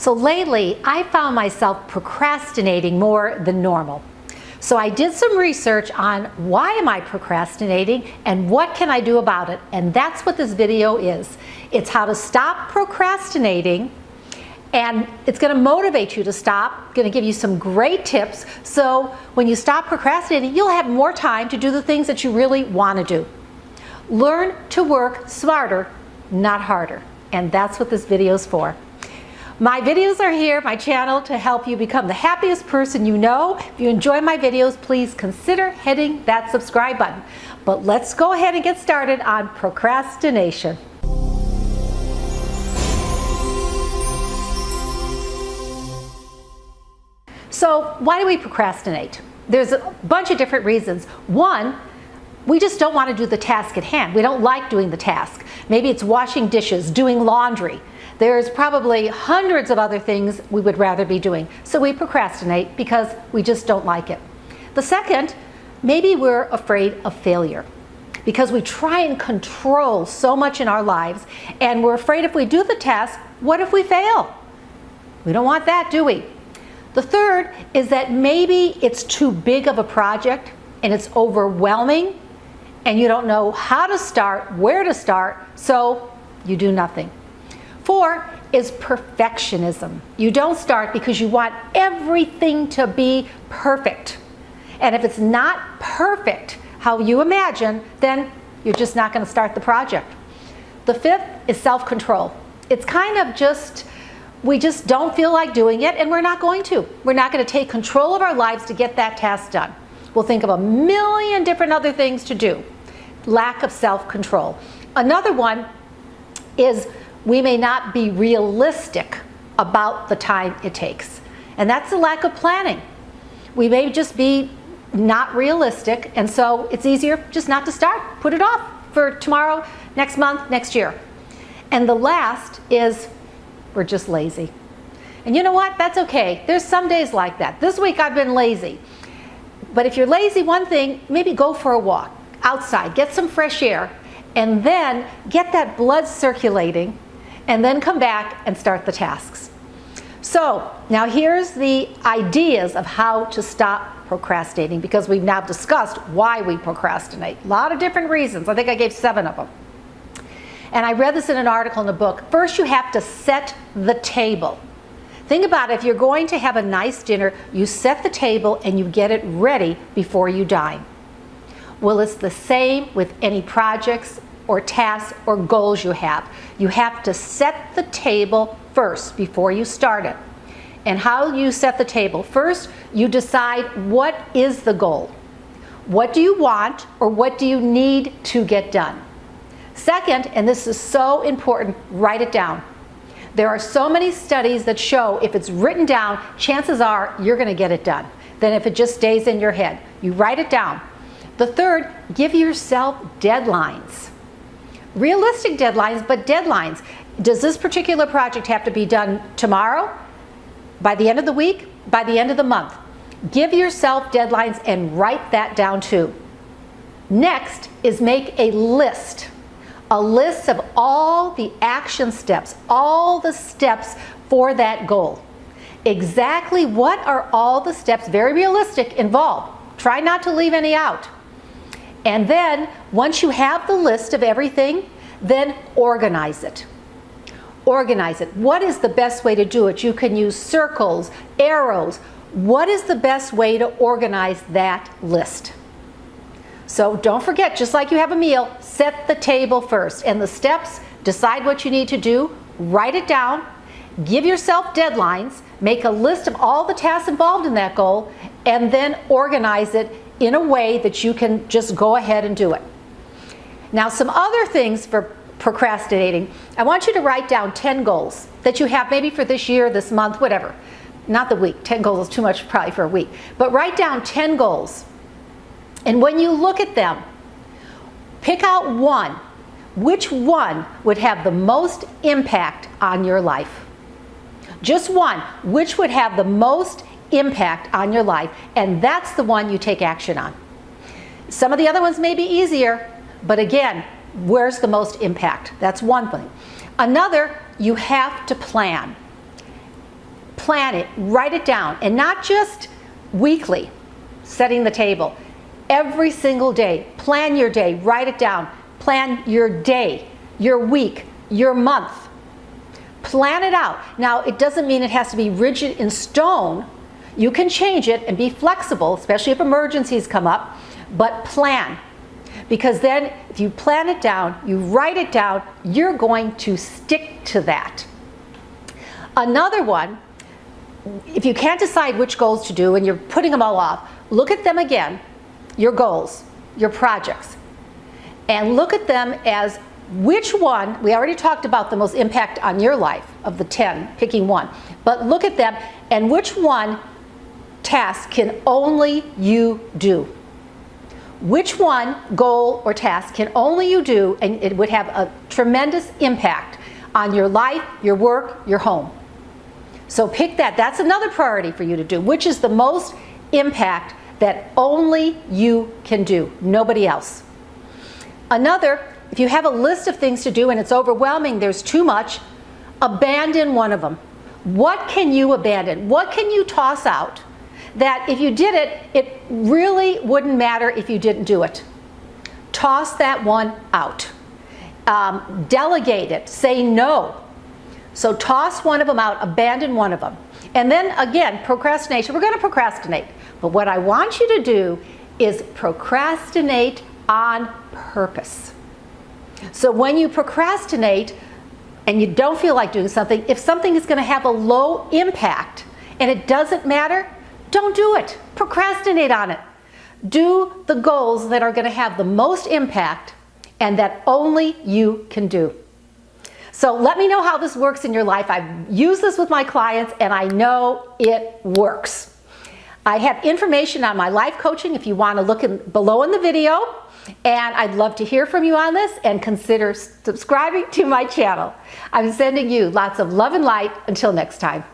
So lately, I found myself procrastinating more than normal. So I did some research on why am I procrastinating and what can I do about it, and that's what this video is. It's how to stop procrastinating, and it's going to motivate you to stop, going to give you some great tips, so when you stop procrastinating, you'll have more time to do the things that you really want to do. Learn to work smarter, not harder, and that's what this video is for. My videos are here, my channel, to help you become the happiest person you know. If you enjoy my videos, please consider hitting that subscribe button. But let's go ahead and get started on procrastination. So why do we procrastinate? There's a bunch of different reasons. One, we just don't want to do the task at hand. We don't like doing the task. Maybe it's washing dishes, doing laundry. There's probably hundreds of other things we would rather be doing. So we procrastinate because we just don't like it. The second, maybe we're afraid of failure because we try and control so much in our lives, and we're afraid if we do the task, what if we fail? We don't want that, do we? The third is that maybe it's too big of a project and it's overwhelming and you don't know how to start, where to start, so you do nothing. 4 is perfectionism. You don't start because you want everything to be perfect. And if it's not perfect how you imagine, then you're just not going to start the project. The 5th is self-control. It's kind of just, we just don't feel like doing it, and we're not going to. We're not going to take control of our lives to get that task done. We'll think of a million different other things to do. Lack of self-control. Another one is we may not be realistic about the time it takes. And that's the lack of planning. We may just be not realistic, and so it's easier just not to start. Put it off for tomorrow, next month, next year. And the last is we're just lazy. And you know what? That's okay. There's some days like that. This week I've been lazy. But if you're lazy, one thing, maybe go for a walk outside, get some fresh air, and then get that blood circulating, and then come back and start the tasks. So now here's the ideas of how to stop procrastinating, because we've now discussed why we procrastinate. A lot of different reasons. I think I gave 7 of them. And I read this in an article in a book. First, you have to set the table. Think about it. If you're going to have a nice dinner, you set the table and you get it ready before you dine. Well, it's the same with any projects or tasks or goals you have. You have to set the table first before you start it. And how you set the table? First, you decide what is the goal. What do you want, or what do you need to get done? Second, and this is so important, write it down. There are so many studies that show if it's written down, chances are you're going to get it done than if it just stays in your head. You write it down. The third, give yourself deadlines. Realistic deadlines, but deadlines. Does this particular project have to be done tomorrow? By the end of the week? By the end of the month? Give yourself deadlines and write that down too. Next is make a list. A list of all the action steps, all the steps for that goal. Exactly what are all the steps, very realistic, involved. Try not to leave any out. And then, once you have the list of everything, then organize it. Organize it. What is the best way to do it? You can use circles, arrows. What is the best way to organize that list? So don't forget, just like you have a meal, set the table first. And the steps, decide what you need to do, write it down, give yourself deadlines, make a list of all the tasks involved in that goal, and then organize it in a way that you can just go ahead and do it. Now, some other things for procrastinating. I want you to write down 10 goals that you have maybe for this year, this month, whatever. Not the week. 10 goals is too much probably for a week. But write down 10 goals. And when you look at them, pick out one. Which one would have the most impact on your life? Just one. Which would have the most impact on your life? And that's the one you take action on. Some of the other ones may be easier, but again, where's the most impact? That's one thing. Another, you have to plan. plan it, write it down, and not just weekly, setting the table. Every single day, plan your day, write it down. Plan your day, your week, your month. Plan it out. Now, it doesn't mean it has to be rigid in stone. You can change it and be flexible, especially if emergencies come up, but plan. Because then if you plan it down, you write it down, you're going to stick to that. Another one, if you can't decide which goals to do and you're putting them all off, look at them again, your goals, your projects, and look at them as which one, we already talked about the most impact on your life of the 10, picking one, but look at them and which one task can only you do. Which one goal or task can only you do, and it would have a tremendous impact on your life, your work, your home. So pick that. That's another priority for you to do. Which is the most impact that only you can do, nobody else. Another, if you have a list of things to do and it's overwhelming, there's too much, abandon one of them. What can you abandon? What can you toss out that if you did it, it really wouldn't matter if you didn't do it? Toss that one out. Delegate it. Say no. So toss one of them out, abandon one of them. And then again, procrastination. We're going to procrastinate. But what I want you to do is procrastinate on purpose. So when you procrastinate and you don't feel like doing something, if something is going to have a low impact and it doesn't matter, don't do it. Procrastinate on it. Do the goals that are going to have the most impact and that only you can do. So let me know how this works in your life. I've used this with my clients and I know it works. I have information on my life coaching if you want to look below in the video, and I'd love to hear from you on this and consider subscribing to my channel. I'm sending you lots of love and light. Until next time.